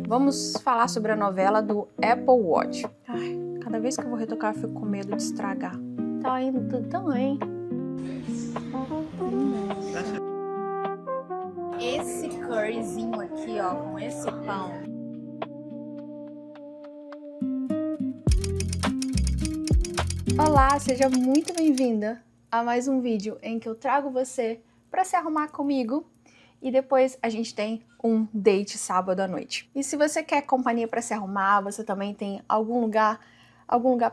Vamos falar sobre a novela do Apple Watch. Ai, cada vez que eu vou retocar eu fico com medo de estragar. Tá indo tudo tão bem. Esse curryzinho aqui, ó, com esse pão. Olá, seja muito bem-vinda a mais um vídeo em que eu trago você para se arrumar comigo e depois a gente tem um date sábado à noite. E se você quer companhia para se arrumar, você também tem algum lugar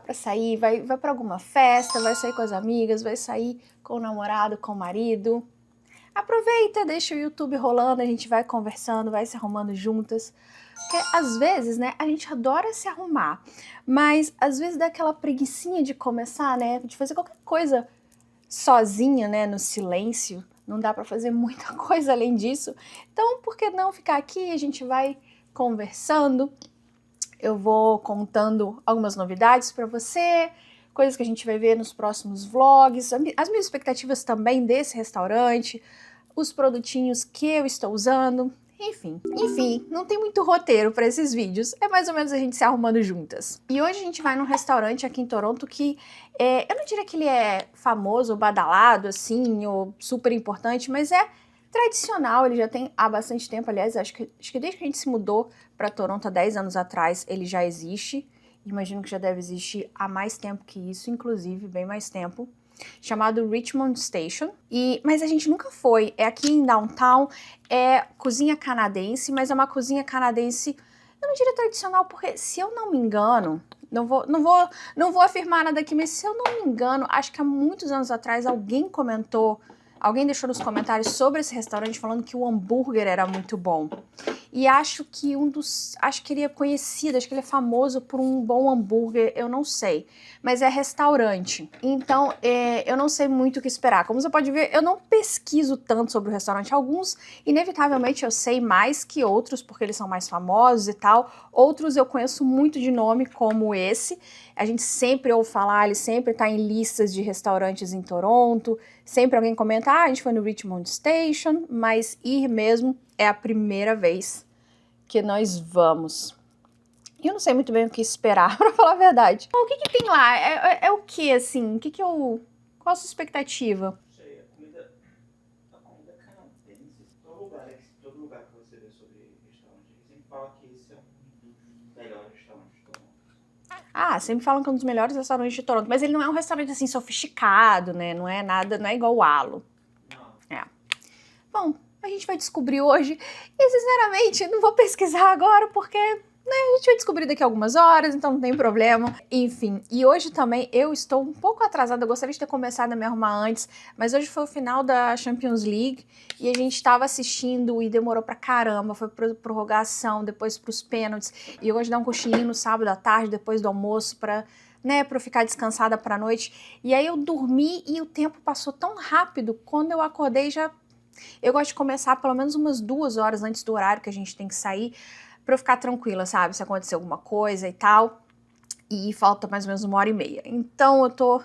para sair, vai para alguma festa, vai sair com as amigas, vai sair com o namorado, com o marido. Aproveita, deixa o YouTube rolando, a gente vai conversando, vai se arrumando juntas. Porque às vezes, né, a gente adora se arrumar, mas às vezes dá aquela preguicinha de começar, né, de fazer qualquer coisa sozinha, né, no silêncio. Não dá pra fazer muita coisa além disso. Então, por que não ficar aqui? A gente vai conversando. Eu vou contando algumas novidades pra você, coisas que a gente vai ver nos próximos vlogs, as minhas expectativas também desse restaurante, os produtinhos que eu estou usando, enfim, não tem muito roteiro para esses vídeos, é mais ou menos a gente se arrumando juntas. E hoje a gente vai num restaurante aqui em Toronto que, eu não diria que ele é famoso, badalado, assim, ou super importante, mas é tradicional, ele já tem há bastante tempo, aliás, acho que desde que a gente se mudou para Toronto há 10 anos atrás, ele já existe. Imagino que já deve existir há mais tempo que isso, inclusive, bem mais tempo, chamado Richmond Station. Mas a gente nunca foi, é aqui em Downtown, é cozinha canadense, mas é uma cozinha canadense, eu não diria tradicional, porque se eu não me engano, não vou afirmar nada aqui, mas se eu não me engano, acho que há muitos anos atrás alguém deixou nos comentários sobre esse restaurante falando que o hambúrguer era muito bom. E acho que ele é conhecido, acho que ele é famoso por um bom hambúrguer, eu não sei. Mas é restaurante, então eu não sei muito o que esperar. Como você pode ver, eu não pesquiso tanto sobre o restaurante. Alguns, inevitavelmente, eu sei mais que outros, porque eles são mais famosos e tal. Outros eu conheço muito de nome, como esse. A gente sempre ouve falar, ele sempre tá em listas de restaurantes em Toronto. Sempre alguém comenta, a gente foi no Richmond Station, mas ir mesmo é a primeira vez que nós vamos. E eu não sei muito bem o que esperar, pra falar a verdade. O que tem lá? É o que, assim? Qual a sua expectativa? A comida canadense, todo lugar que você vê sobre restaurante, ele sempre fala que esse é um dos melhores restaurantes de Toronto. Ah, sempre falam que é um dos melhores restaurantes de Toronto, mas ele não é um restaurante, assim, sofisticado, né? Não é igual o Alo. Não. É. Bom, a gente vai descobrir hoje, e sinceramente, não vou pesquisar agora, porque a gente vai descobrir daqui a algumas horas, então não tem problema. Enfim, e hoje também eu estou um pouco atrasada, eu gostaria de ter começado a me arrumar antes, mas hoje foi o final da Champions League e a gente estava assistindo e demorou pra caramba, foi pra prorrogação, depois pros pênaltis, e hoje dá um cochilinho no sábado à tarde, depois do almoço, pra eu ficar descansada pra noite. E aí eu dormi e o tempo passou tão rápido, quando eu acordei já... Eu gosto de começar pelo menos umas 2 horas antes do horário que a gente tem que sair, pra eu ficar tranquila, sabe? Se acontecer alguma coisa e tal. E falta mais ou menos 1h30. Então eu tô...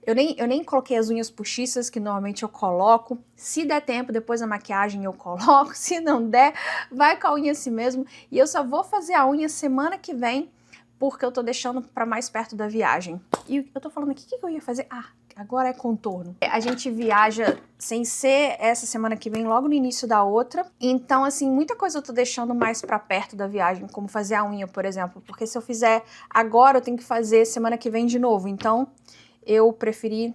Eu nem coloquei as unhas postiças, que normalmente eu coloco. Se der tempo, depois a maquiagem eu coloco. Se não der, vai com a unha assim mesmo. E eu só vou fazer a unha semana que vem, porque eu tô deixando pra mais perto da viagem. E eu tô falando aqui, o que eu ia fazer? Ah, agora é contorno. A gente viaja sem ser essa semana que vem, logo no início da outra. Então, assim, muita coisa eu tô deixando mais pra perto da viagem, como fazer a unha, por exemplo. Porque se eu fizer agora, eu tenho que fazer semana que vem de novo. Então, eu preferi...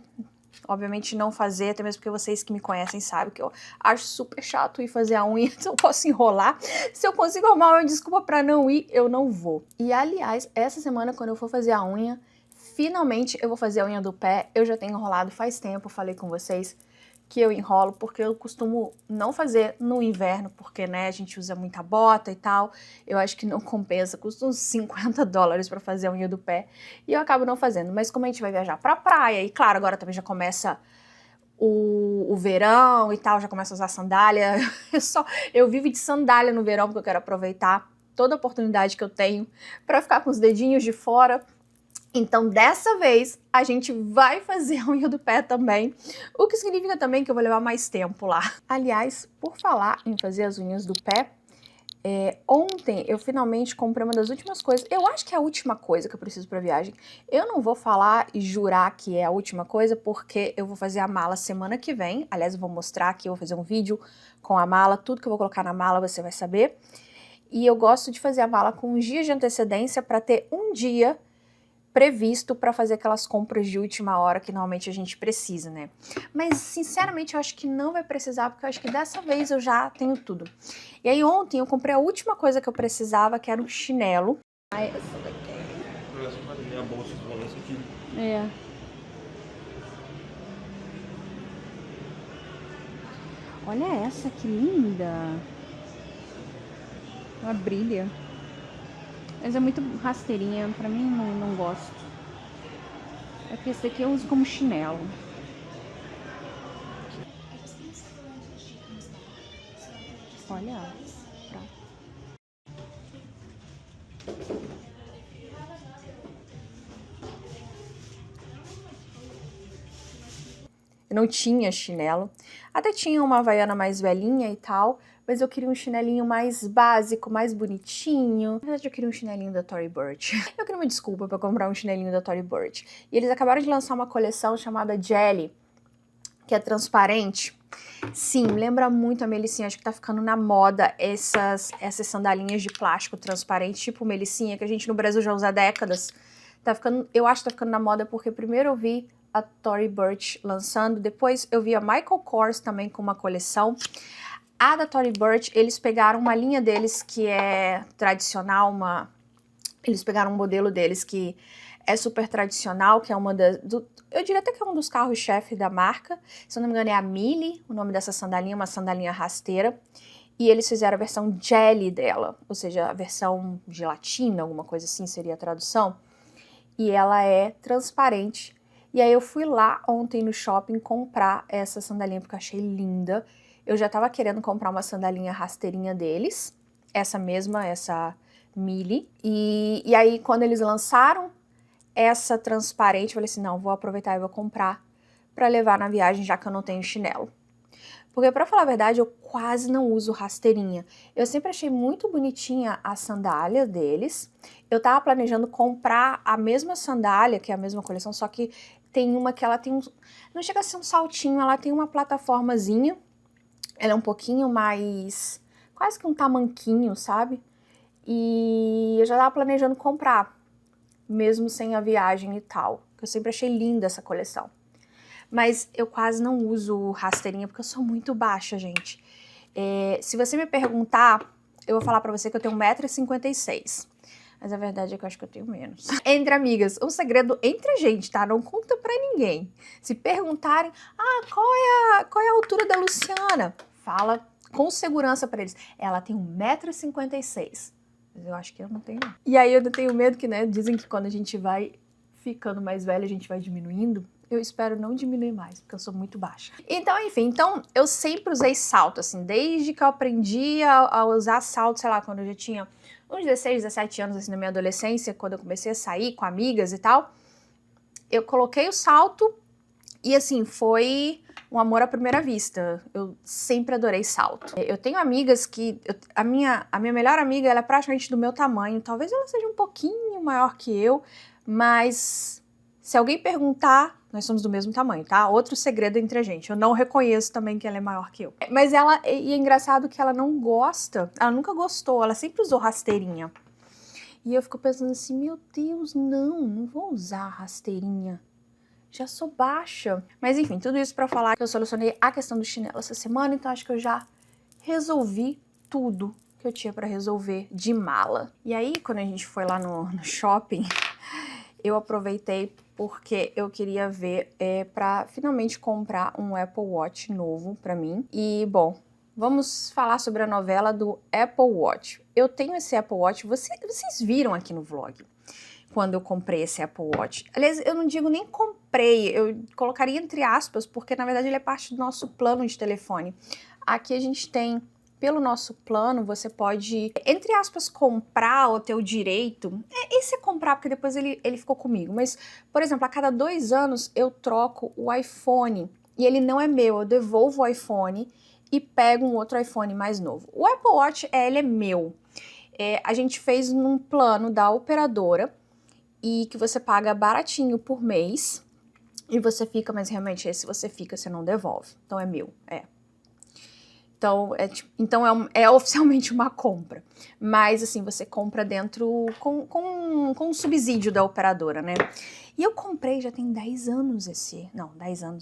obviamente não fazer, até mesmo porque vocês que me conhecem sabem que eu acho super chato ir fazer a unha, então eu posso enrolar. Se eu consigo arrumar uma desculpa pra não ir, eu não vou. E aliás, essa semana quando eu for fazer a unha, finalmente eu vou fazer a unha do pé. Eu já tenho enrolado faz tempo, falei com vocês que eu enrolo, porque eu costumo não fazer no inverno, porque, né, a gente usa muita bota e tal, eu acho que não compensa, custa uns $50 pra fazer a unha do pé, e eu acabo não fazendo. Mas como a gente vai viajar pra praia, e claro, agora também já começa o verão e tal, já começa a usar sandália, eu vivo de sandália no verão, porque eu quero aproveitar toda a oportunidade que eu tenho pra ficar com os dedinhos de fora. Então, dessa vez, a gente vai fazer a unha do pé também, o que significa também que eu vou levar mais tempo lá. Aliás, por falar em fazer as unhas do pé, Ontem eu finalmente comprei uma das últimas coisas, eu acho que é a última coisa que eu preciso pra viagem. Eu não vou falar e jurar que é a última coisa, porque eu vou fazer a mala semana que vem. Aliás, eu vou mostrar aqui, eu vou fazer um vídeo com a mala, tudo que eu vou colocar na mala você vai saber. E eu gosto de fazer a mala com uns dias de antecedência para ter um dia previsto para fazer aquelas compras de última hora que normalmente a gente precisa, né? Mas, sinceramente, eu acho que não vai precisar, porque eu acho que dessa vez eu já tenho tudo. E aí, ontem eu comprei a última coisa que eu precisava, que era um chinelo. Ai, essa daqui. A bolsa com essa aqui. É. Olha essa, que linda. Ela brilha. Mas é muito rasteirinha, pra mim não gosto. É porque esse aqui eu uso como chinelo. Olha. Eu não tinha chinelo. Até tinha uma havaiana mais velhinha e tal, mas eu queria um chinelinho mais básico, mais bonitinho. Na verdade, eu queria um chinelinho da Tory Burch. Eu queria uma desculpa pra comprar um chinelinho da Tory Burch. E eles acabaram de lançar uma coleção chamada Jelly, que é transparente. Sim, lembra muito a Melicinha, acho que tá ficando na moda essas sandalinhas de plástico transparente, tipo Melicinha, que a gente no Brasil já usa há décadas. Eu acho que tá ficando na moda porque primeiro eu vi a Tory Burch lançando, depois eu vi a Michael Kors também com uma coleção. A da Tory Burch, eles pegaram uma linha deles que é tradicional, eles pegaram um modelo deles que é super tradicional, que é eu diria até que é um dos carros-chefe da marca. Se eu não me engano é a Mili, o nome dessa sandalinha, uma sandalinha rasteira. E eles fizeram a versão jelly dela, ou seja, a versão gelatina, alguma coisa assim seria a tradução. E ela é transparente. E aí eu fui lá ontem no shopping comprar essa sandalinha porque eu achei linda. Eu já tava querendo comprar uma sandalinha rasteirinha deles, essa Mili. E aí quando eles lançaram essa transparente, eu falei assim, não, vou aproveitar e vou comprar pra levar na viagem, já que eu não tenho chinelo. Porque, pra falar a verdade, eu quase não uso rasteirinha. Eu sempre achei muito bonitinha a sandália deles. Eu tava planejando comprar a mesma sandália, que é a mesma coleção, só que tem uma que ela tem não chega a ser um saltinho, ela tem uma plataformazinha. Ela é um pouquinho mais, quase que um tamanquinho, sabe? E eu já tava planejando comprar, mesmo sem a viagem e tal. Eu sempre achei linda essa coleção. Mas eu quase não uso rasteirinha porque eu sou muito baixa, gente. Se você me perguntar, eu vou falar pra você que eu tenho 1,56 m. Mas a verdade é que eu acho que eu tenho menos. Entre amigas, um segredo entre a gente, tá? Não conta pra ninguém. Se perguntarem, qual é a altura da Luciana? Fala com segurança pra eles. Ela tem 1,56 m. Mas eu acho que eu não tenho. E aí eu não tenho medo que, né, dizem que quando a gente vai ficando mais velha, a gente vai diminuindo. Eu espero não diminuir mais, porque eu sou muito baixa. Então, enfim, eu sempre usei salto, assim, desde que eu aprendi a usar salto, sei lá, quando eu já tinha uns 16, 17 anos, assim, na minha adolescência, quando eu comecei a sair com amigas e tal, eu coloquei o salto e, assim, foi um amor à primeira vista. Eu sempre adorei salto. Eu tenho amigas que... a minha melhor amiga, ela é praticamente do meu tamanho, talvez ela seja um pouquinho maior que eu, mas se alguém perguntar, nós somos do mesmo tamanho, tá? Outro segredo entre a gente. Eu não reconheço também que ela é maior que eu. Mas e é engraçado que ela não gosta, ela nunca gostou, ela sempre usou rasteirinha. E eu fico pensando assim, meu Deus, não vou usar rasteirinha. Já sou baixa. Mas enfim, tudo isso pra falar que eu solucionei a questão do chinelo essa semana, então acho que eu já resolvi tudo que eu tinha pra resolver de mala. E aí, quando a gente foi lá no shopping, eu aproveitei porque eu queria ver pra finalmente comprar um Apple Watch novo pra mim. E, bom, vamos falar sobre a novela do Apple Watch. Eu tenho esse Apple Watch, vocês viram aqui no vlog, quando eu comprei esse Apple Watch. Aliás, eu não digo nem comprei, eu colocaria entre aspas, porque na verdade ele é parte do nosso plano de telefone. Aqui a gente tem... Pelo nosso plano, você pode, entre aspas, comprar ou ter o direito. Esse é comprar, porque depois ele ficou comigo. Mas, por exemplo, a cada 2 anos eu troco o iPhone. E ele não é meu, eu devolvo o iPhone. e pego um outro iPhone mais novo. O Apple Watch, ele é meu. A gente fez num plano da operadora e que você paga baratinho por mês e você fica, mas realmente esse você fica, você não devolve. Então é meu, Então é oficialmente uma compra. Mas assim, você compra dentro com um subsídio da operadora, né? E eu comprei, já tem 10 anos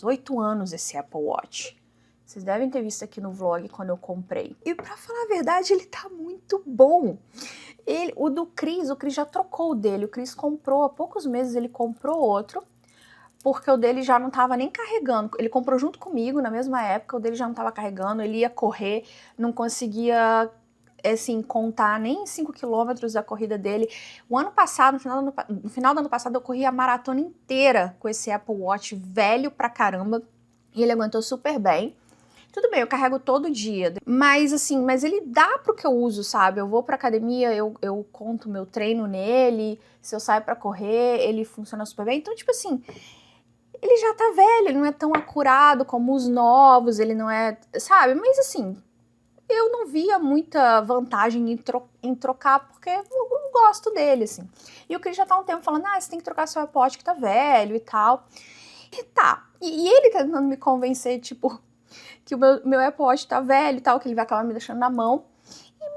8 anos esse Apple Watch. Vocês devem ter visto aqui no vlog quando eu comprei. E pra falar a verdade, ele tá muito bom. O Cris já trocou o dele. O Cris comprou, há poucos meses ele comprou outro, porque o dele já não tava nem carregando. Ele comprou junto comigo na mesma época, o dele já não tava carregando, ele ia correr, não conseguia, assim, contar nem 5 quilômetros da corrida dele. O ano passado, no final do ano passado, eu corri a maratona inteira com esse Apple Watch velho pra caramba, e ele aguentou super bem. Tudo bem, eu carrego todo dia, mas assim, ele dá pro que eu uso, sabe? Eu vou pra academia, eu conto meu treino nele, se eu saio pra correr, ele funciona super bem. Então, tipo assim, ele já tá velho, ele não é tão acurado como os novos, ele não é, sabe? Mas assim, eu não via muita vantagem em trocar, porque eu gosto dele, assim. E o Cris já tá há um tempo falando, você tem que trocar seu Apple Watch que tá velho e tal. E tá, e ele tá tentando me convencer, tipo, que o meu Apple Watch tá velho e tal, que ele vai acabar me deixando na mão,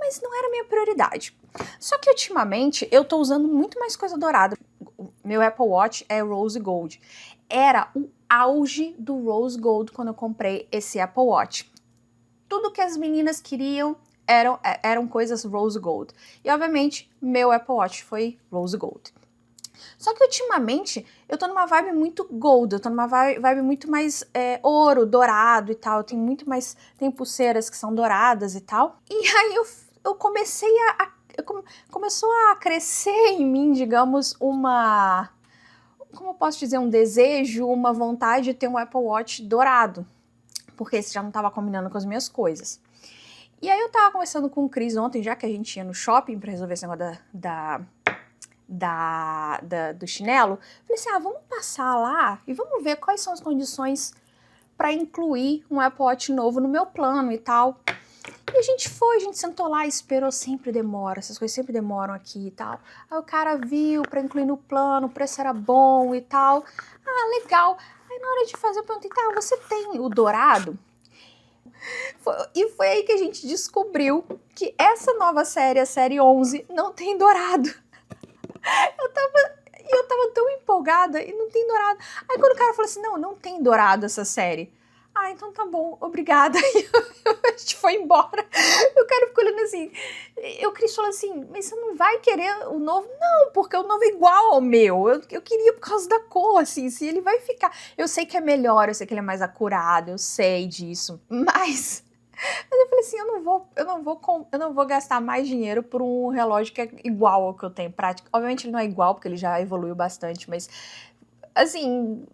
mas não era minha prioridade. Só que ultimamente eu tô usando muito mais coisa dourada. O meu Apple Watch é Rose Gold. Era o auge do Rose Gold quando eu comprei esse Apple Watch. Tudo que as meninas queriam eram coisas Rose Gold. E obviamente meu Apple Watch foi Rose Gold. Só que ultimamente eu tô numa vibe muito gold, eu tô numa vibe muito mais ouro, dourado e tal. Tem pulseiras que são douradas e tal. E aí eu comecei começou a crescer em mim, digamos, como eu posso dizer, um desejo, uma vontade de ter um Apple Watch dourado. Porque esse já não tava combinando com as minhas coisas. E aí eu tava conversando com o Cris ontem, já que a gente ia no shopping pra resolver esse negócio do chinelo, falei assim, vamos passar lá e vamos ver quais são as condições para incluir um Apple Watch novo no meu plano e tal. E a gente sentou lá, esperou, sempre demora, essas coisas sempre demoram aqui e tal. Aí o cara viu para incluir no plano, o preço era bom e tal. Legal. Aí na hora de fazer eu perguntei, você tem o dourado? E foi aí que a gente descobriu que essa nova série, a série 11, não tem dourado. Eu tava tão empolgada e não tem dourado. Aí quando o cara falou assim, não tem dourado essa série. Então tá bom, obrigada. E a gente foi embora. O cara ficou olhando assim. O Cris falou assim, mas você não vai querer o novo? Não, porque o novo é igual ao meu. Eu queria por causa da cor, assim, se ele vai ficar. Eu sei que é melhor, eu sei que ele é mais acurado, eu sei disso. Mas eu falei assim, eu não vou gastar mais dinheiro por um relógio que é igual ao que eu tenho prática. Obviamente ele não é igual, porque ele já evoluiu bastante, mas assim,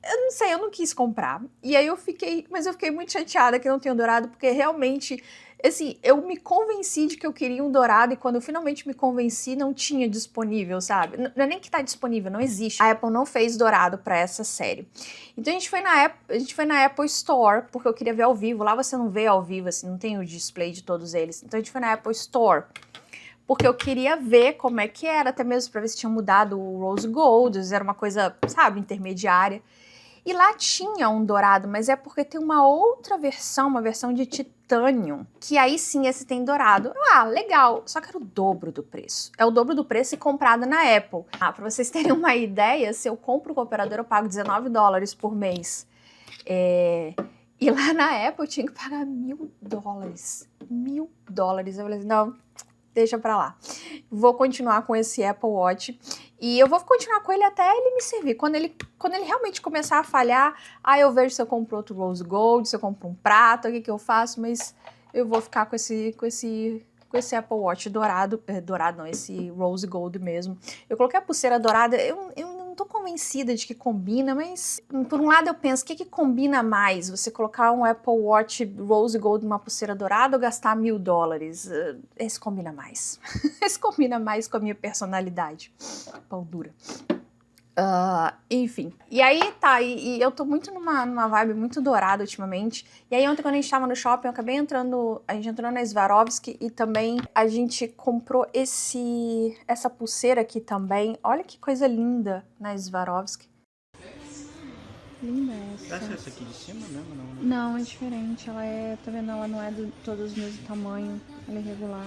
eu não sei, eu não quis comprar. E aí eu fiquei muito chateada que não tenho dourado, porque realmente, assim, eu me convenci de que eu queria um dourado e quando eu finalmente me convenci, não tinha disponível, sabe? Não é nem que tá disponível, não existe. A Apple não fez dourado pra essa série. Então a gente foi na Apple Store, porque eu queria ver ao vivo. Lá você não vê ao vivo, assim, não tem o display de todos eles. Então a gente foi na Apple Store, porque eu queria ver como é que era, até mesmo pra ver se tinha mudado o Rose Gold, era uma coisa, sabe, intermediária. E lá tinha um dourado, mas é porque tem uma outra versão, uma versão de titânio, que aí sim esse tem dourado. Legal, só que era o dobro do preço. É o dobro do preço e comprado na Apple. Pra vocês terem uma ideia, se eu compro com o operador, eu pago $19 por mês. E lá na Apple eu tinha que pagar $1.000. $1.000. Eu falei assim, não, deixa pra lá. Vou continuar com esse Apple Watch e eu vou continuar com ele até ele me servir. Quando ele realmente começar a falhar, eu vejo se eu compro outro Rose Gold, se eu compro um prata, o que eu faço, mas eu vou ficar com esse Apple Watch dourado, esse Rose Gold mesmo. Eu coloquei a pulseira dourada, eu não tô convencida de que combina, mas por um lado eu penso, o que combina mais? Você colocar um Apple Watch Rose Gold numa pulseira dourada ou gastar $1.000? Esse combina mais. Esse combina mais com a minha personalidade. Pão dura. Enfim. E aí, tá, e eu tô muito numa vibe muito dourada ultimamente. E aí, ontem, quando a gente tava no shopping, eu acabei entrando. A gente entrou na Swarovski e também a gente comprou essa pulseira aqui também. Olha que coisa linda na Swarovski. Linda essa. Essa aqui de cima mesmo, não? Né? Não, é diferente. Ela é, tá vendo? Ela não é de todos os mesmos tamanho. Ela é irregular.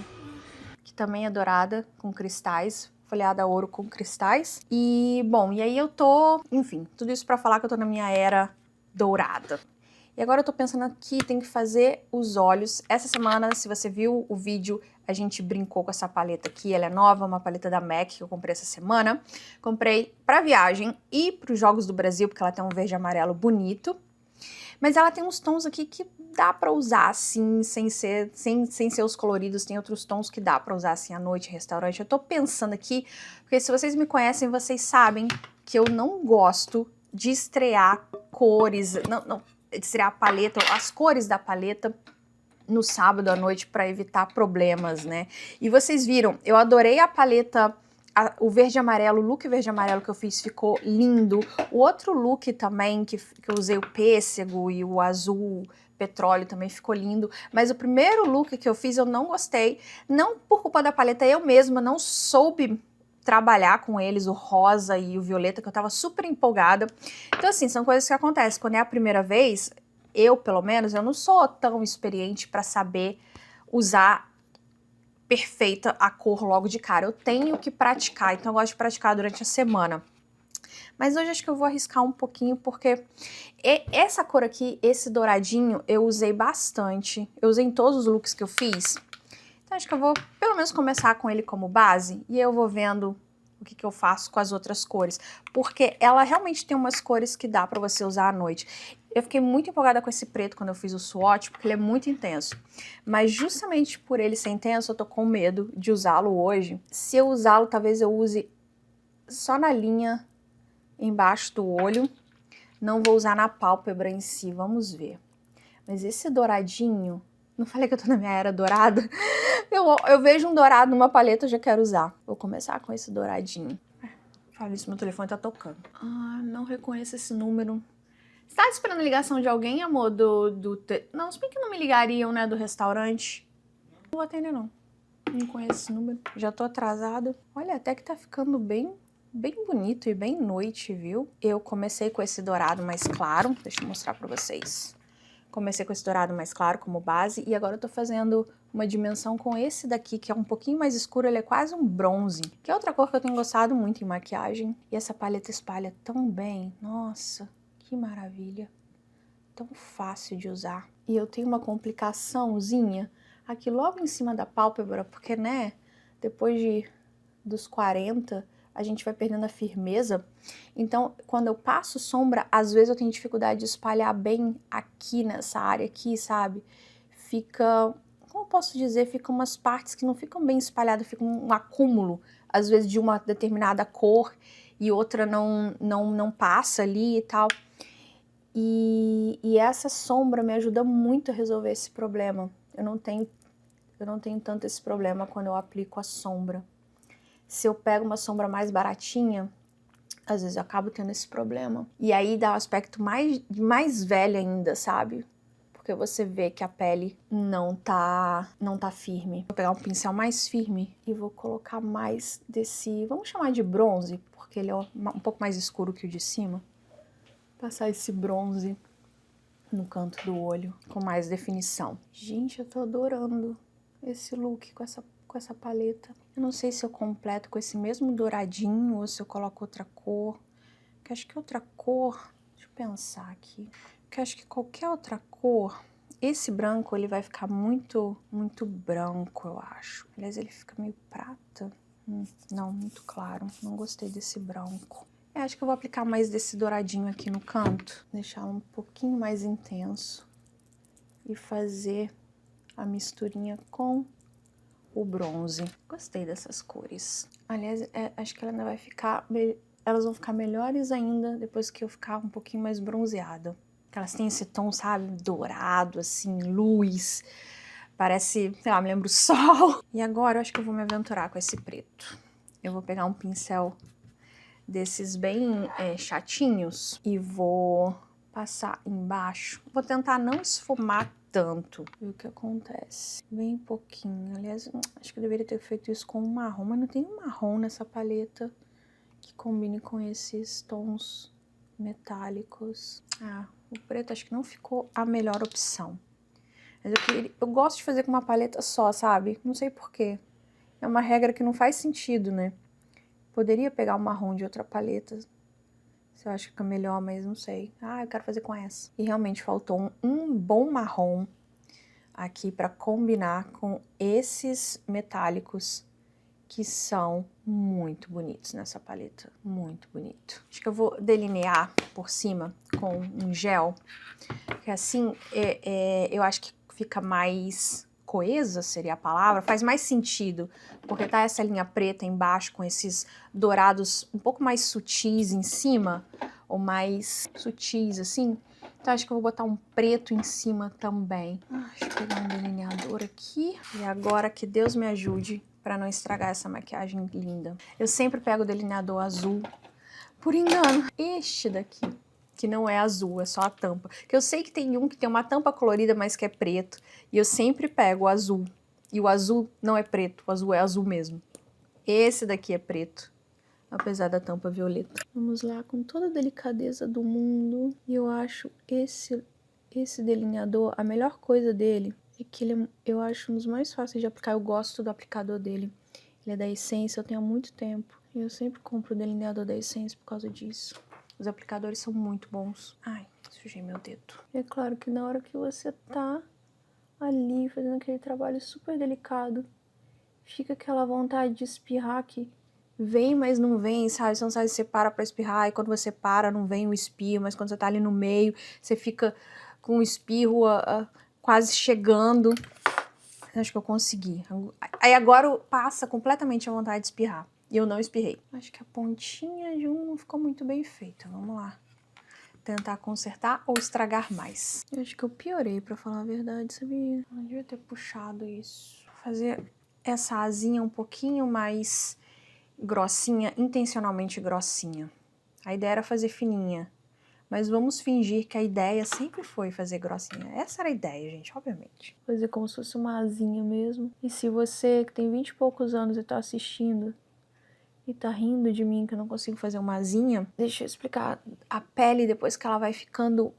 Que também é dourada, com cristais. Folheada a ouro com cristais. E, bom, e aí eu tô... Enfim, tudo isso pra falar que eu tô na minha era dourada. E agora eu tô pensando aqui, tem que fazer os olhos. Essa semana, se você viu o vídeo, a gente brincou com essa paleta aqui. Ela é nova, uma paleta da MAC que eu comprei essa semana. Comprei pra viagem e pros Jogos do Brasil, porque ela tem um verde e amarelo bonito. Mas ela tem uns tons aqui que dá pra usar assim, sem ser os coloridos. Tem outros tons que dá pra usar assim à noite em restaurante. Eu tô pensando aqui, porque se vocês me conhecem, vocês sabem que eu não gosto de estrear cores, de estrear a paleta, as cores da paleta no sábado à noite pra evitar problemas, né? E vocês viram, eu adorei a paleta... O verde e amarelo, o look verde e amarelo que eu fiz ficou lindo. O outro look também, que eu usei o pêssego e o azul petróleo também ficou lindo. Mas o primeiro look que eu fiz eu não gostei. Não por culpa da paleta, eu mesma não soube trabalhar com eles, o rosa e o violeta, que eu tava super empolgada. Então assim, são coisas que acontecem. Quando é a primeira vez, eu pelo menos, eu não sou tão experiente pra saber usar perfeita a cor logo de cara. Eu tenho que praticar, então eu gosto de praticar durante a semana. Mas hoje acho que eu vou arriscar um pouquinho, porque essa cor aqui, esse douradinho, eu usei bastante. Eu usei em todos os looks que eu fiz. Então acho que eu vou pelo menos começar com ele como base, e eu vou vendo o que eu faço com as outras cores. Porque ela realmente tem umas cores que dá pra você usar à noite. Eu fiquei muito empolgada com esse preto quando eu fiz o swatch, porque ele é muito intenso. Mas justamente por ele ser intenso, eu tô com medo de usá-lo hoje. Se eu usá-lo, talvez eu use só na linha embaixo do olho. Não vou usar na pálpebra em si, vamos ver. Mas esse douradinho... Não falei que eu tô na minha era dourada? Eu vejo um dourado numa paleta, eu já quero usar. Vou começar com esse douradinho. Fala isso, meu telefone tá tocando. Ah, não reconheço esse número. Você tá esperando ligação de alguém, amor, Não, se bem que não me ligariam, né, do restaurante. Não vou atender, não. Não conheço esse número. Já tô atrasada. Olha, até que tá ficando bem bonito e bem noite, viu? Eu comecei com esse dourado mais claro. Deixa eu mostrar pra vocês. Comecei com esse dourado mais claro como base e agora eu tô fazendo uma dimensão com esse daqui, que é um pouquinho mais escuro, ele é quase um bronze, que é outra cor que eu tenho gostado muito em maquiagem. E essa paleta espalha tão bem, nossa, que maravilha, tão fácil de usar. E eu tenho uma complicaçãozinha aqui logo em cima da pálpebra, porque, né, depois dos 40... a gente vai perdendo a firmeza. Então, quando eu passo sombra, às vezes eu tenho dificuldade de espalhar bem aqui nessa área aqui, sabe? Fica, como eu posso dizer, ficam umas partes que não ficam bem espalhadas, fica um acúmulo, às vezes de uma determinada cor e outra não passa ali e tal. E essa sombra me ajuda muito a resolver esse problema. Eu não tenho tanto esse problema quando eu aplico a sombra. Se eu pego uma sombra mais baratinha, às vezes eu acabo tendo esse problema. E aí dá um aspecto mais velho ainda, sabe? Porque você vê que a pele não tá firme. Vou pegar um pincel mais firme e vou colocar mais desse... Vamos chamar de bronze, porque ele é um pouco mais escuro que o de cima. Passar esse bronze no canto do olho com mais definição. Gente, eu tô adorando esse look com essa paleta. Eu não sei se eu completo com esse mesmo douradinho ou se eu coloco outra cor. Porque acho que outra cor... Deixa eu pensar aqui. Porque acho que qualquer outra cor... Esse branco, ele vai ficar muito branco, eu acho. Aliás, ele fica meio prata. Não, muito claro. Não gostei desse branco. Eu acho que eu vou aplicar mais desse douradinho aqui no canto. Deixar um pouquinho mais intenso. E fazer a misturinha com o bronze. Gostei dessas cores. Aliás, acho que ela ainda vai ficar... Elas vão ficar melhores ainda depois que eu ficar um pouquinho mais bronzeada. Elas têm esse tom, sabe, dourado, assim, luz. Parece, sei lá, me lembra o sol. E agora eu acho que eu vou me aventurar com esse preto. Eu vou pegar um pincel desses bem chatinhos e vou passar embaixo. Vou tentar não esfumar tanto. E o que acontece? Bem pouquinho. Aliás, acho que eu deveria ter feito isso com um marrom, mas não tem um marrom nessa paleta que combine com esses tons metálicos. Ah, o preto acho que não ficou a melhor opção. Mas eu gosto de fazer com uma paleta só, sabe? Não sei porquê. É uma regra que não faz sentido, né? Poderia pegar um marrom de outra paleta, se eu acho que fica melhor, mas não sei. Ah, eu quero fazer com essa. E realmente faltou um bom marrom aqui pra combinar com esses metálicos que são muito bonitos nessa paleta. Muito bonito. Acho que eu vou delinear por cima com um gel, que assim eu acho que fica mais coesa, seria a palavra, faz mais sentido, porque tá essa linha preta embaixo com esses dourados um pouco mais sutis em cima, ou mais sutis assim. Então acho que eu vou botar um preto em cima também. Deixa eu pegar um delineador aqui. E agora que Deus me ajude para não estragar essa maquiagem linda. Eu sempre pego o delineador azul, por engano. Este daqui, que não é azul, é só a tampa. Que eu sei que tem um que tem uma tampa colorida, mas que é preto. E eu sempre pego o azul. E o azul não é preto, o azul é azul mesmo. Esse daqui é preto, apesar da tampa violeta. Vamos lá, com toda a delicadeza do mundo. E eu acho esse delineador, a melhor coisa dele é que eu acho um dos mais fáceis de aplicar. Eu gosto do aplicador dele. Ele é da Essence, eu tenho há muito tempo. E eu sempre compro o delineador da Essence por causa disso. Os aplicadores são muito bons. Ai, sujei meu dedo. É claro que na hora que você tá ali fazendo aquele trabalho super delicado, fica aquela vontade de espirrar que vem, mas não vem, sabe? Você não sabe se você para pra espirrar, e quando você para, não vem o espirro, mas quando você tá ali no meio, você fica com o espirro quase chegando. Acho que eu consegui. Aí agora passa completamente a vontade de espirrar. E eu não espirrei. Acho que a pontinha de um não ficou muito bem feita. Vamos lá. Tentar consertar ou estragar mais. Eu acho que eu piorei, pra falar a verdade, sabia? Não devia ter puxado isso. Vou fazer essa asinha um pouquinho mais grossinha, intencionalmente grossinha. A ideia era fazer fininha. Mas vamos fingir que a ideia sempre foi fazer grossinha. Essa era a ideia, gente, obviamente. Fazer como se fosse uma asinha mesmo. E se você, que tem 20 e poucos anos e tá assistindo e tá rindo de mim que eu não consigo fazer uma asinha, deixa eu explicar. A pele, depois que ela vai ficando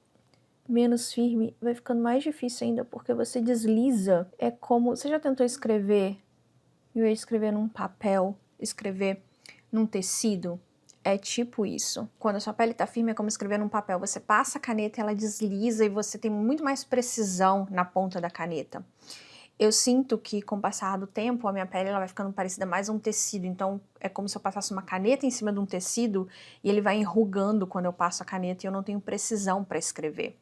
menos firme, vai ficando mais difícil ainda, porque você desliza. É como... Você já tentou escrever, em vez de escrever num papel, escrever num tecido? É tipo isso. Quando a sua pele tá firme, é como escrever num papel. Você passa a caneta, ela desliza e você tem muito mais precisão na ponta da caneta. Eu sinto que, com o passar do tempo, a minha pele ela vai ficando parecida mais a um tecido. Então, é como se eu passasse uma caneta em cima de um tecido e ele vai enrugando quando eu passo a caneta e eu não tenho precisão para escrever.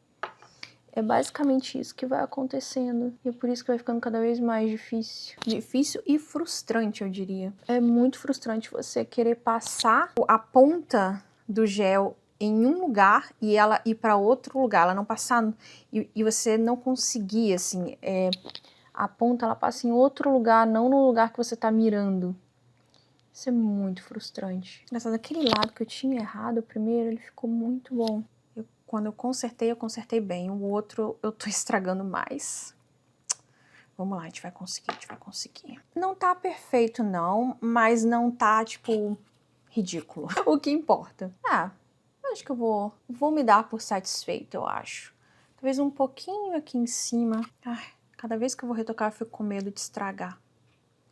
É basicamente isso que vai acontecendo. E é por isso que vai ficando cada vez mais difícil. Difícil e frustrante, eu diria. É muito frustrante você querer passar a ponta do gel em um lugar e ela ir para outro lugar. Ela não passar... E você não conseguir, assim... A ponta, ela passa em outro lugar, não no lugar que você tá mirando. Isso é muito frustrante. Engraçado, aquele lado que eu tinha errado primeiro, ele ficou muito bom. Quando eu consertei bem. O outro, eu tô estragando mais. Vamos lá, a gente vai conseguir, a gente vai conseguir. Não tá perfeito, não, mas não tá, tipo, ridículo. O que importa. Acho que eu vou me dar por satisfeito, eu acho. Talvez um pouquinho aqui em cima. Cada vez que eu vou retocar, eu fico com medo de estragar.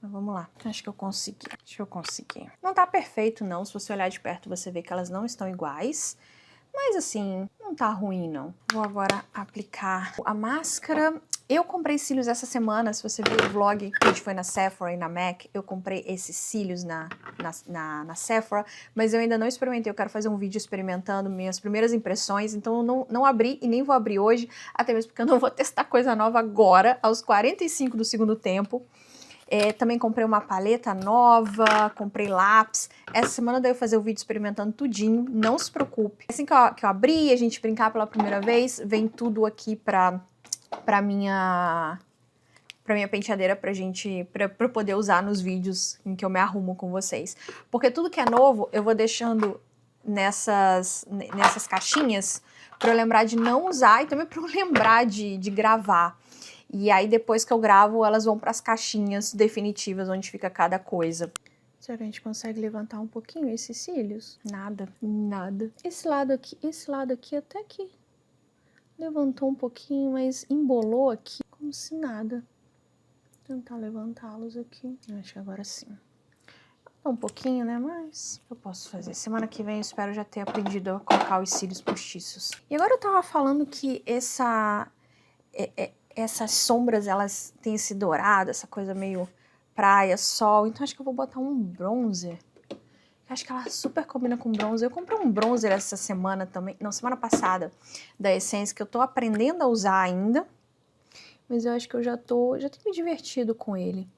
Mas vamos lá. Acho que eu consegui. Acho que eu consegui. Não tá perfeito, não. Se você olhar de perto, você vê que elas não estão iguais. Mas assim, não tá ruim, não. Vou agora aplicar a máscara. Eu comprei cílios essa semana. Se você viu o vlog que a gente foi na Sephora e na MAC, eu comprei esses cílios na Sephora, mas eu ainda não experimentei. Eu quero fazer um vídeo experimentando minhas primeiras impressões, então eu não abri e nem vou abrir hoje, até mesmo porque eu não vou testar coisa nova agora, aos 45 do segundo tempo. Também comprei uma paleta nova, comprei lápis. Essa semana daí eu fazer o vídeo experimentando tudinho, não se preocupe. Assim que eu abrir, a gente brincar pela primeira vez, vem tudo aqui pra minha penteadeira pra eu poder usar nos vídeos em que eu me arrumo com vocês. Porque tudo que é novo, eu vou deixando nessas caixinhas para eu lembrar de não usar e também para eu lembrar de gravar. E aí depois que eu gravo, elas vão para as caixinhas definitivas onde fica cada coisa. Será que a gente consegue levantar um pouquinho esses cílios? Nada, nada. Esse lado aqui até que levantou um pouquinho, mas embolou aqui como se nada. Vou tentar levantá-los aqui. Acho que agora sim. Um pouquinho, né? Mas eu posso fazer. Semana que vem eu espero já ter aprendido a colocar os cílios postiços. E agora eu tava falando que essas sombras, elas têm esse dourado, essa coisa meio praia, sol. Então acho que eu vou botar um bronzer. Acho que ela super combina com bronzer. Eu comprei um bronzer essa semana também, não, semana passada, da Essence, que eu tô aprendendo a usar ainda. Mas eu acho que eu já tenho me divertido com ele.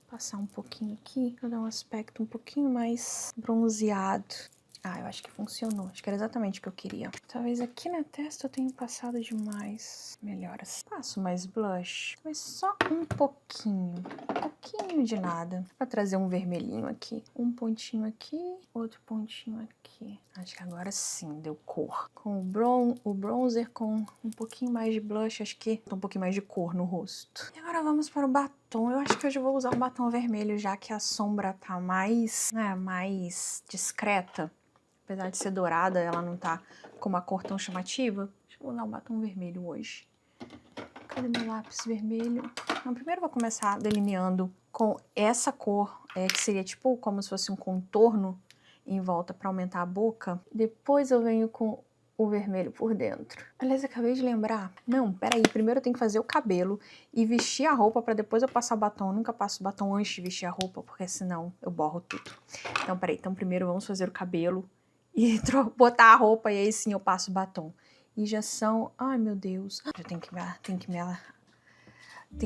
Passar um pouquinho aqui, pra dar um aspecto um pouquinho mais bronzeado. Ah, eu acho que funcionou. Acho que era exatamente o que eu queria. Talvez aqui na testa eu tenha passado demais. Melhor assim. Passo mais blush. Mas só um pouquinho. Um pouquinho de nada. Pra trazer um vermelhinho aqui. Um pontinho aqui. Outro pontinho aqui. Acho que agora sim deu cor. Com o bronzer com um pouquinho mais de blush. Acho que um pouquinho mais de cor no rosto. E agora vamos para o batom. Eu acho que hoje eu vou usar um batom vermelho, já que a sombra tá mais discreta. Apesar de ser dourada, ela não tá com uma cor tão chamativa. Deixa eu usar um batom vermelho hoje. Cadê meu lápis vermelho? Então, primeiro eu vou começar delineando com essa cor, que seria tipo como se fosse um contorno em volta para aumentar a boca. Depois eu venho com o vermelho por dentro. Aliás, eu acabei de lembrar. Não, peraí. Primeiro eu tenho que fazer o cabelo e vestir a roupa para depois eu passar batom. Eu nunca passo batom antes de vestir a roupa, porque senão eu borro tudo. Então, peraí. Então, primeiro vamos fazer o cabelo e botar a roupa e aí sim eu passo o batom. E já são... Ai, meu Deus. Eu tenho que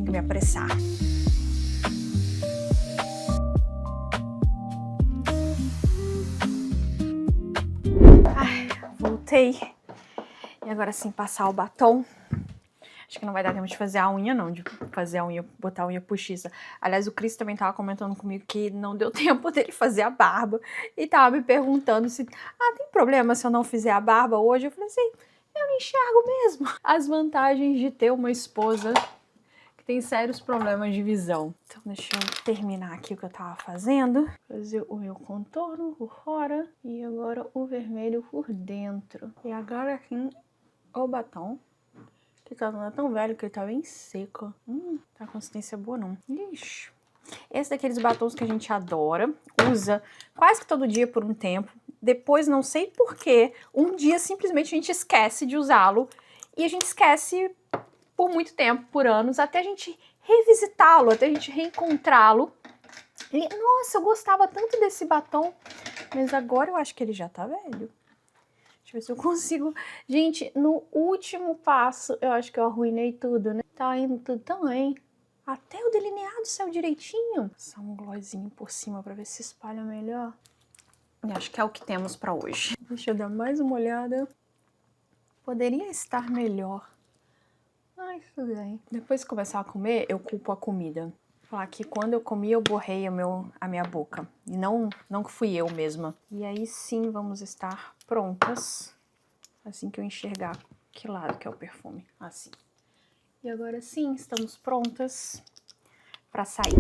me apressar. Ai, voltei. E agora sim passar o batom. Acho que não vai dar tempo de fazer a unha, não. De fazer a unha, botar a unha postiça. Aliás, o Cris também tava comentando comigo que não deu tempo dele fazer a barba. E tava me perguntando se... Ah, tem problema se eu não fizer a barba hoje? Eu falei assim, eu não enxergo mesmo. As vantagens de ter uma esposa que tem sérios problemas de visão. Então deixa eu terminar aqui o que eu tava fazendo. Fazer o meu contorno por fora. E agora o vermelho por dentro. E agora sim, o batom. Que tá tão velho que ele tá bem seco. Tá com consistência boa não. Ixi. Esse daqueles batons que a gente adora, usa quase que todo dia por um tempo. Depois, não sei porquê, um dia simplesmente a gente esquece de usá-lo. E a gente esquece por muito tempo, por anos, até a gente revisitá-lo, até a gente reencontrá-lo. Nossa, eu gostava tanto desse batom, mas agora eu acho que ele já tá velho. Deixa eu ver se eu consigo... Gente, no último passo, eu acho que eu arruinei tudo, né? Tá indo tudo também. Até o delineado saiu direitinho. Só um glossinho por cima pra ver se espalha melhor. E acho que é o que temos pra hoje. Deixa eu dar mais uma olhada. Poderia estar melhor. Ai, tudo bem. Depois que começar a comer, eu culpo a comida. Falar que quando eu comi, eu borrei a minha boca. E não que fui eu mesma. E aí sim, vamos estar prontas. Assim que eu enxergar que lado que é o perfume. Assim. E agora sim, estamos prontas para sair.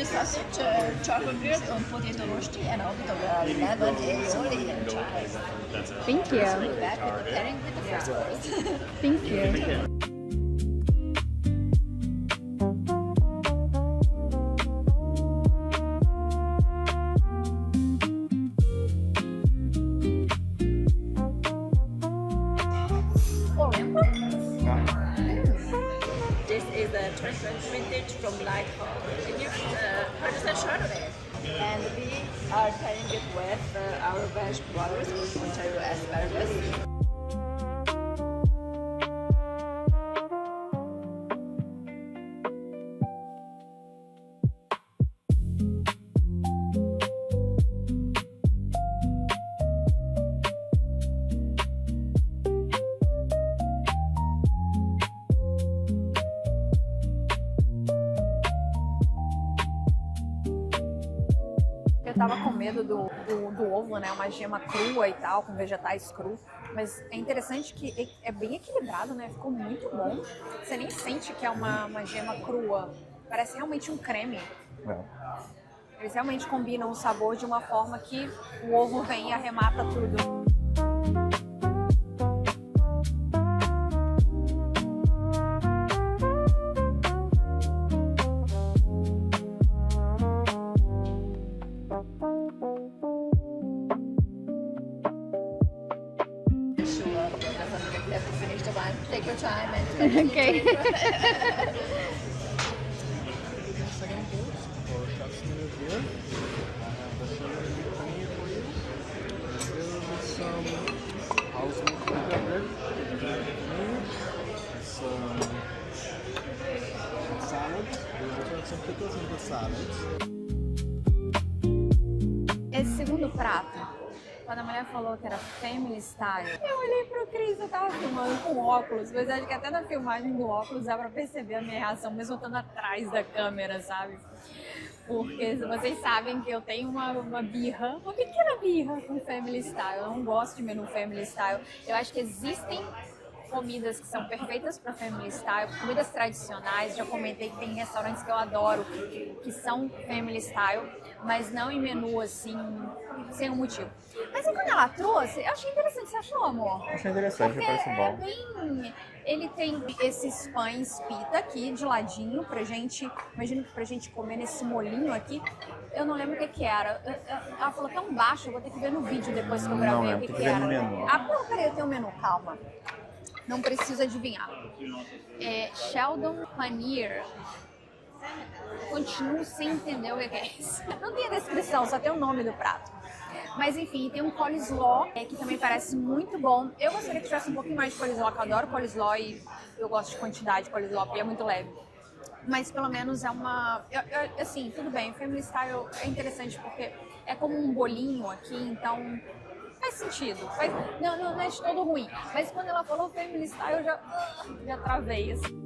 Sausage, chocolate and potato roasty, and also the lemon aioli and chives. Thank you. Bring back with the pairing with the first course. Thank you. This is a 2020 vintage from Lighthall. It gives 100% Chardonnay. And B are trying it with our veg brothers, which are asparagus. Eu tava com medo do ovo, né? Uma gema crua e tal, com vegetais crus. Mas é interessante que é bem equilibrado, né? Ficou muito bom. Você nem sente que é uma gema crua. Parece realmente um creme. Eles realmente combinam o sabor de uma forma que o ovo vem e arremata tudo. Finish the wine. Take your time and Ok. Second course for customers here. I have the sugar paneer for you. There will be some house-made pita bread, paneer, some salads. We also have some pickles in the salads. Esse segundo prato, quando a mulher falou que era family style, eu olhei pro Cris, eu tava filmando com óculos, mas acho que até na filmagem do óculos dá pra perceber a minha reação, mesmo eu estando atrás da câmera, sabe? Porque vocês sabem que eu tenho uma birra, uma pequena birra com family style. Eu não gosto de menu family style. Eu acho que existem comidas que são perfeitas para family style, comidas tradicionais. Já comentei que tem restaurantes que eu adoro que são family style, mas não em menu assim, sem um motivo. Mas aí quando ela trouxe, eu achei interessante. Você achou, amor? Achei interessante, Porque parece bom. bem... Ele tem esses pães pita aqui de ladinho pra gente, imagino que pra gente comer nesse molinho aqui. Eu não lembro o que era. Ela falou tão baixo, eu vou ter que ver no vídeo depois que eu gravei Não, o tem que que ver no era. menu. Ah, não, peraí, eu tenho o menu, calma. Não preciso adivinhar. É Sheldon Paneer. Continuo sem entender o que é isso. Não tem a descrição, só tem o nome do prato. Mas enfim, tem um coleslaw, que também parece muito bom. Eu gostaria que tivesse um pouquinho mais de coleslaw, que eu adoro coleslaw e eu gosto de quantidade de coleslaw, porque é muito leve. Mas pelo menos é uma... assim, tudo bem, family style é interessante porque é como um bolinho aqui, então faz sentido. Não é de todo ruim. Mas quando ela falou family style, eu já travei, assim.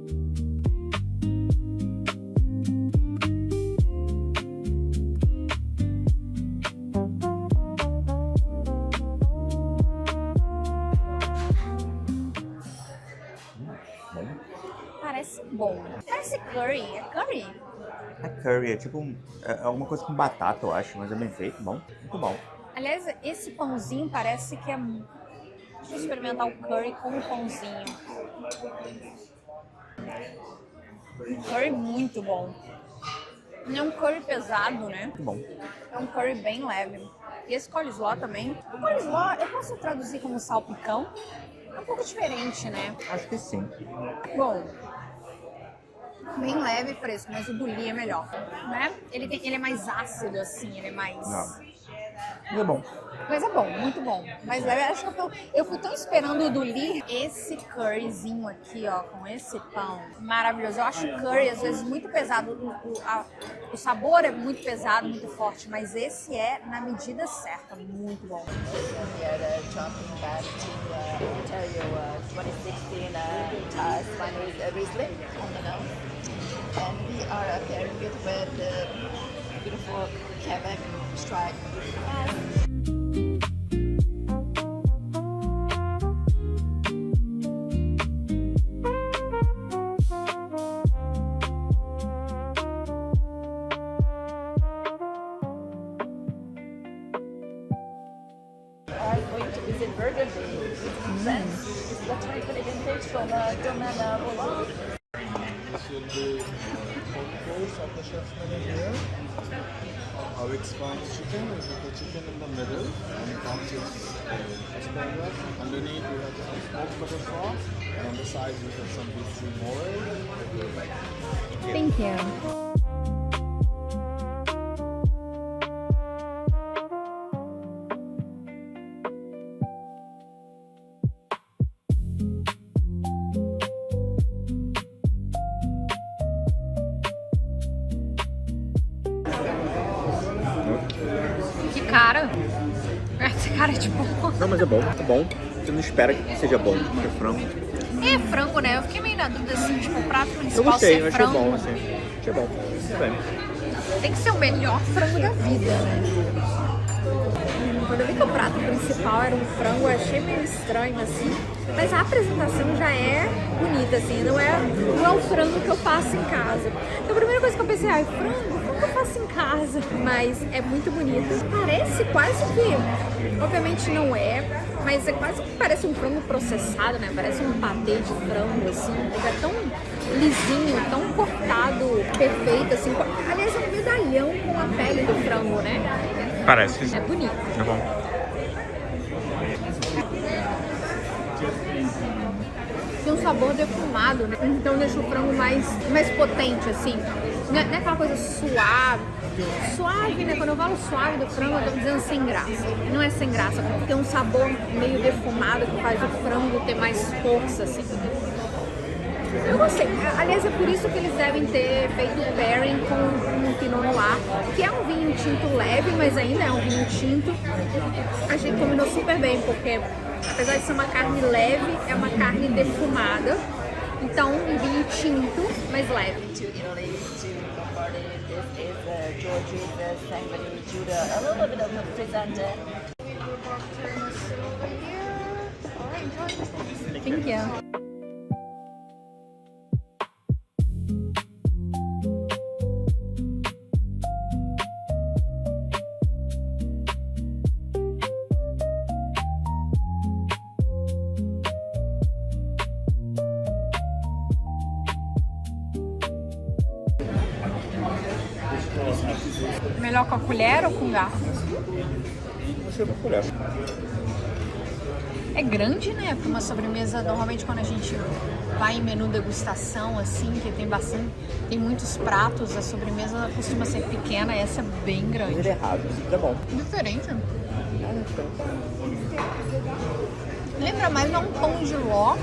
Parece bom. Parece curry. É curry? É curry, é tipo é alguma coisa com batata, eu acho, mas é bem feito, bom, muito bom. Aliás, esse pãozinho parece que é... Deixa eu experimentar o curry com o pãozinho. Um curry muito bom. Não é um curry pesado, né? Muito bom. É um curry bem leve. E esse coleslaw também. O coleslaw, eu posso traduzir como salpicão? É um pouco diferente, né? Acho que sim. Bom, bem leve e fresco, mas o do Lee é melhor, né? Ele é mais ácido, assim, ele é mais... Não. Mas é bom. Mas é bom, muito bom. Mas leve, acho que eu fui tão esperando o do Lee. Esse curryzinho aqui, ó, com esse pão, maravilhoso. Eu acho o curry, às vezes, muito pesado. O sabor é muito pesado, muito forte, mas esse é na medida certa, muito bom. We are jumping back to Ontario 2016 Spanish Riesling on the nose. And we are pairing it with the beautiful Quebec stripe. Are going to visit Burgundy with friends. Let's make an invitation from Domaine Volant. This will be full course of the chef's menu here. Our expanse chicken is with the chicken in the middle and comes with asparagus. Underneath we have some smoked butter sauce and on the sides we have some beef stew morel. Thank you. cara. Essa cara é tipo... Não, mas é bom, é bom. Você não espera que seja bom, porque é frango. É frango, né? Eu fiquei meio na dúvida assim, tipo, o prato Eu principal gostei, ser eu achei frango. bom, assim. Achei bom. Tudo bem. Tem que ser o melhor frango da vida, né? Quando eu vi que o prato principal era um frango, eu achei meio estranho, assim. Mas a apresentação já é bonita, assim. Não é o frango que eu faço em casa. Então a primeira coisa que eu pensei, frango que eu faço em casa. Mas é muito bonito. Parece quase que... Obviamente não é, mas é quase que parece um frango processado, né? Parece um patê de frango, assim. Ele é tão lisinho, tão cortado, perfeito, assim. Aliás, é um medalhão com a pele do frango, né? Parece. É bonito. É bom. Tem um sabor defumado, né? Então deixa o frango mais potente, assim. Não é aquela coisa suave. Suave, né? Quando eu falo suave do frango, eu tô dizendo sem graça. Não é sem graça, porque tem um sabor meio defumado que faz o frango ter mais força, assim. Eu gostei. Aliás, é por isso que eles devem ter feito o pairing com um Pinot Noir, que é um vinho tinto leve, mas ainda é um vinho tinto. Achei que combinou super bem, porque apesar de ser uma carne leve, é uma carne defumada. Então, um vinho tinto, mas leve. To Italy, to Lombardy, this is Georgie, the Sanguinary Judah, a little bit of a presenter. Thank you. Melhor com a colher ou com garfo? Você vai colher. É grande, né? Para uma sobremesa, normalmente quando a gente vai em menu degustação, assim, que tem muitos pratos, a sobremesa costuma ser pequena, essa é bem grande. Ele é errado, mas é bom. Diferente. Lembra mais de um pão de ló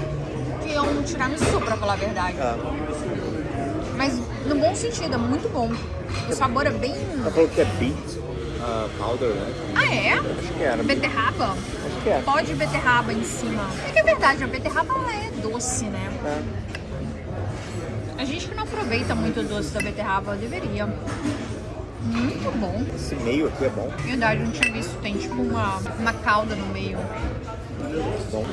que é um tiramisu, pra falar a verdade. Mas no bom sentido, é muito bom. O sabor é bem... Ela falou que é beet powder, né? Ah, é? Acho que era. Beterraba? Acho que é. Pó de beterraba em cima. É que é verdade, a beterraba ela é doce, né? A gente que não aproveita muito o doce da beterraba, deveria. Muito bom. Esse meio aqui é bom. Verdade, não tinha visto. Tem tipo uma calda no meio. Bom.